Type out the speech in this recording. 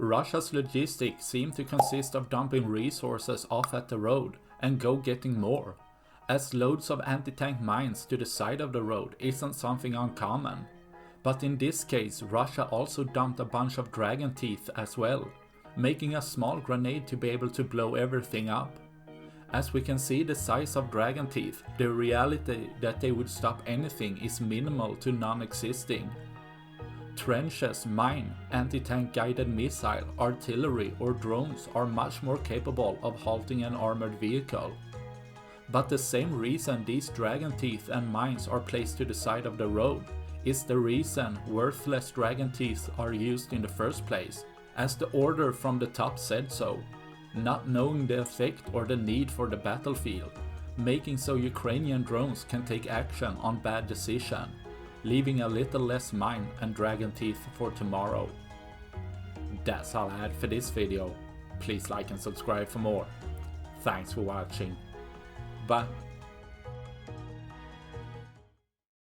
Russia's logistics seem to consist of dumping resources off at the road and go getting more, as loads of anti-tank mines to the side of the road isn't something uncommon. But in this case, Russia also dumped a bunch of dragon teeth as well, making a small grenade to be able to blow everything up. As we can see the size of dragon teeth, the reality that they would stop anything is minimal to non-existing. Trenches, mine, anti-tank guided missile, artillery or drones are much more capable of halting an armored vehicle. But the same reason these dragon teeth and mines are placed to the side of the road is the reason worthless dragon teeth are used in the first place, as the order from the top said so, not knowing the effect or the need for the battlefield, making so Ukrainian drones can take action on bad decision, leaving a little less mine and dragon teeth for tomorrow. That's all I had for this video. Please like and subscribe for more. Thanks for watching. Bye.